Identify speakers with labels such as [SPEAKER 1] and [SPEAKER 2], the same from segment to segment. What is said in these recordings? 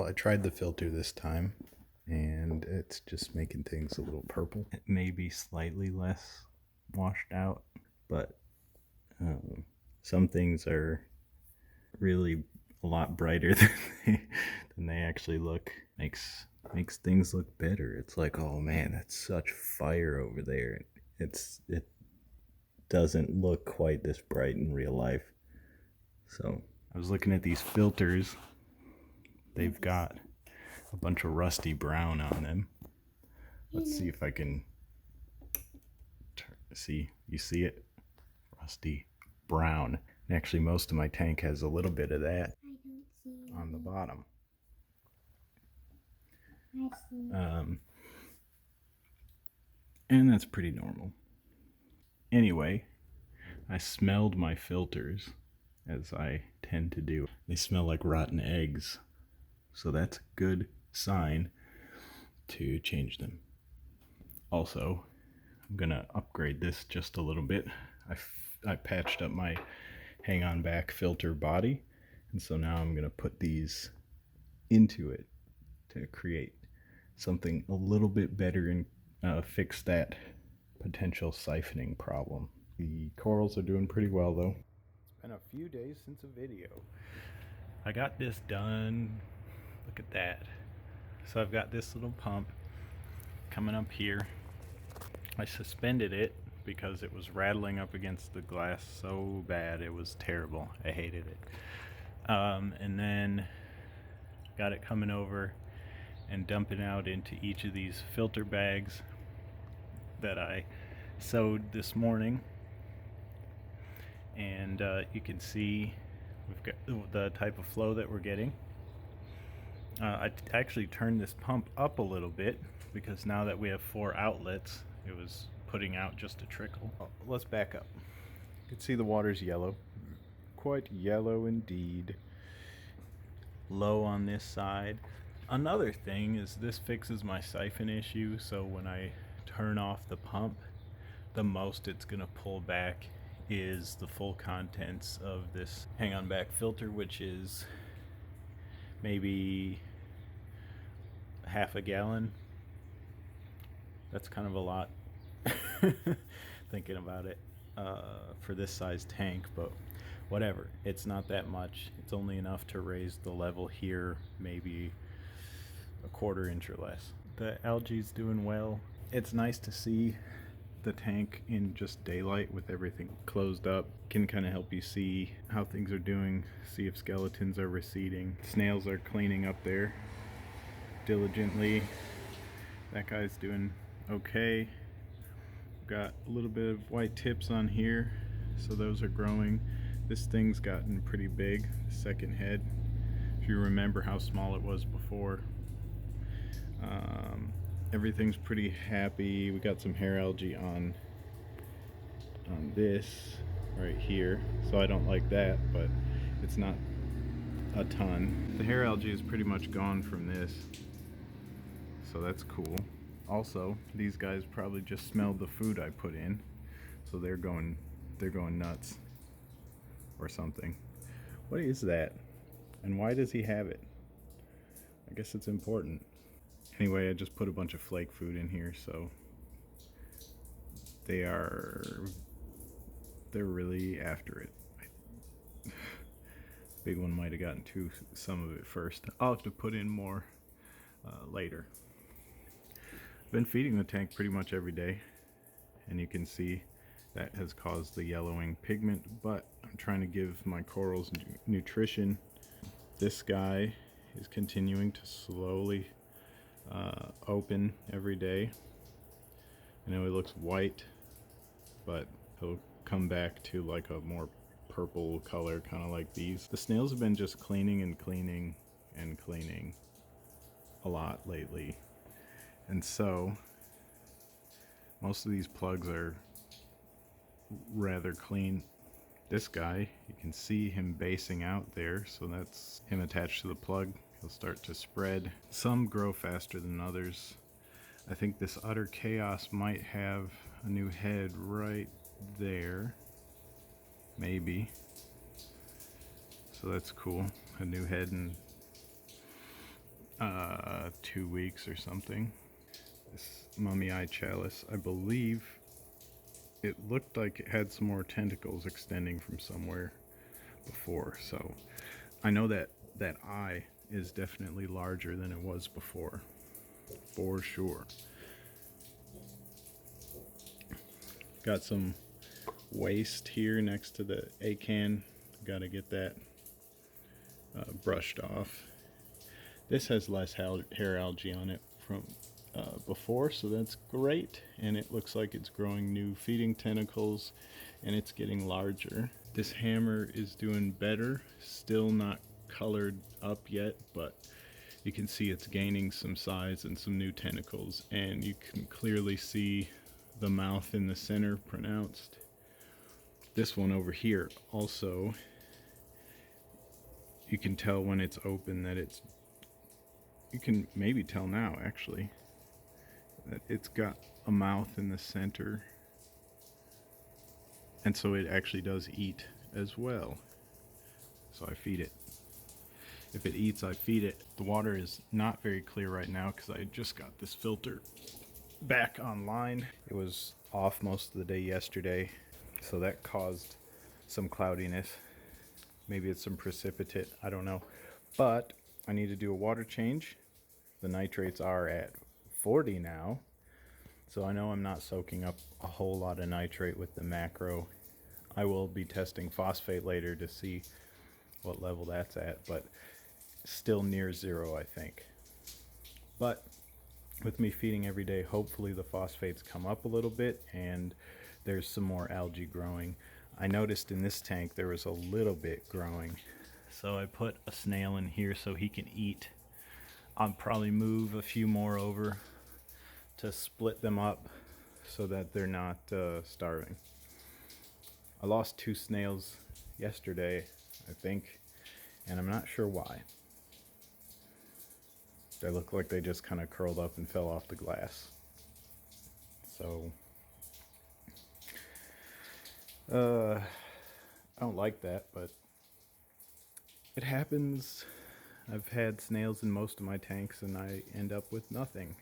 [SPEAKER 1] Well, I tried the filter this time, and it's just making things a little purple. It may be slightly less washed out, but some things are really a lot brighter than they actually look. Makes things look better. It's like, oh man, that's such fire over there. It doesn't look quite this bright in real life. So I was looking at these filters. They've got a bunch of rusty brown on them. Let's see if I can see. You see it? Rusty brown. And actually, most of my tank has a little bit of that on the bottom. And that's pretty normal. Anyway, I smelled my filters, as I tend to do. They smell like rotten eggs. So that's a good sign to change them. Also, I'm gonna upgrade this just a little bit. I patched up my hang on back filter body, and so now I'm gonna put these into it to create something a little bit better and fix that potential siphoning problem. The corals are doing pretty well though. It's been a few days since a video. I got this done. Look at that. So I've got this little pump coming up here. I suspended it because it was rattling up against the glass so bad. It was terrible. I hated it. And then got it coming over and dumping out into each of these filter bags that I sewed this morning. And you can see we've got the type of flow that we're getting. I actually turned this pump up a little bit because now that we have 4 outlets, it was putting out just a trickle. Let's back up. You can see the water's yellow. Quite yellow indeed. Low on this side. Another thing is this fixes my siphon issue, so when I turn off the pump, the most it's gonna pull back is the full contents of this hang on back filter, which is maybe half a gallon. That's kind of a lot thinking about it for this size tank, but whatever, it's not that much. It's only enough to raise the level here maybe a 1/4 inch or less. The algae's doing well. It's nice to see the tank in just daylight with everything closed up. Can kind of help you see how things are doing, see if skeletons are receding. Snails are cleaning up there diligently. That guy's doing okay. Got a little bit of white tips on here, so those are growing. This thing's gotten pretty big, the second head, if you remember how small it was before. Everything's pretty happy. We got some hair algae on this right here, so I don't like that, but it's not a ton. The hair algae is pretty much gone from this, so that's cool. Also, these guys probably just smelled the food I put in, so they're going nuts or something. What is that? And why does he have it? I guess it's important. Anyway, I just put a bunch of flake food in here, so they're really after it. Big one might have gotten to some of it first. I'll have to put in more later. I've been feeding the tank pretty much every day, and you can see that has caused the yellowing pigment, but I'm trying to give my corals nutrition. This guy is continuing to slowly open every day. I know he looks white, but he'll come back to like a more purple color, kind of like these. The snails have been just cleaning and cleaning and cleaning a lot lately, and so most of these plugs are rather clean. This guy, you can see him basing out there, so that's him attached to the plug. He'll start to spread. Some grow faster than others. I think this utter chaos might have a new head right there, maybe, so that's cool. A new head and 2 weeks or something. This mummy eye chalice, I believe it looked like it had some more tentacles extending from somewhere before, so I know that that eye is definitely larger than it was before, for sure. Got some waste here next to the acan. Got to get that brushed off. This has less hair algae on it from before, so that's great, and it looks like it's growing new feeding tentacles and it's getting larger. This hammer is doing better, still not colored up yet, but you can see it's gaining some size and some new tentacles, and you can clearly see the mouth in the center pronounced. This one over here also, you can tell when it's open that it's, you can maybe tell now actually, that it's got a mouth in the center, and so it actually does eat as well. So I feed it. If it eats, I feed it. The water is not very clear right now because I just got this filter back online. It was off most of the day yesterday, so that caused some cloudiness. Maybe it's some precipitate, I don't know. But I need to do a water change. The nitrates are at 40 now, so I know I'm not soaking up a whole lot of nitrate with the macro. I will be testing phosphate later to see what level that's at, but still near zero, I think. But with me feeding every day, hopefully the phosphates come up a little bit and there's some more algae growing. I noticed in this tank there was a little bit growing, so I put a snail in here so he can eat. I'll probably move a few more over to split them up so that they're not starving. I lost 2 snails yesterday, I think, and I'm not sure why. They look like they just kind of curled up and fell off the glass. So, I don't like that, but it happens. I've had snails in most of my tanks and I end up with nothing.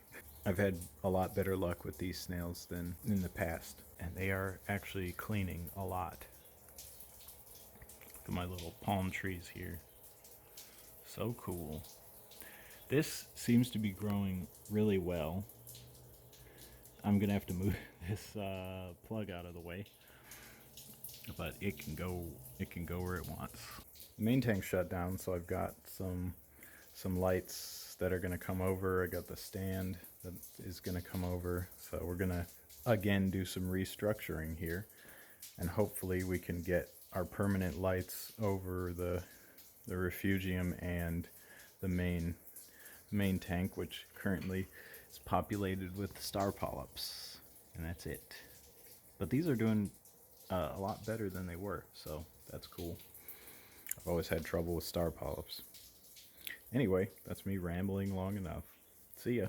[SPEAKER 1] I've had a lot better luck with these snails than in the past, and they are actually cleaning a lot. Look at my little palm trees here. So cool. This seems to be growing really well. I'm gonna have to move this plug out of the way, but it can go where it wants. The main tank shut down, so I've got some lights that are gonna come over. I got the stand that is gonna come over, so we're gonna again do some restructuring here, and hopefully we can get our permanent lights over the refugium and the main tank, which currently is populated with star polyps, and that's it. But these are doing a lot better than they were, so that's cool. I've always had trouble with star polyps. Anyway, that's me rambling long enough. See ya.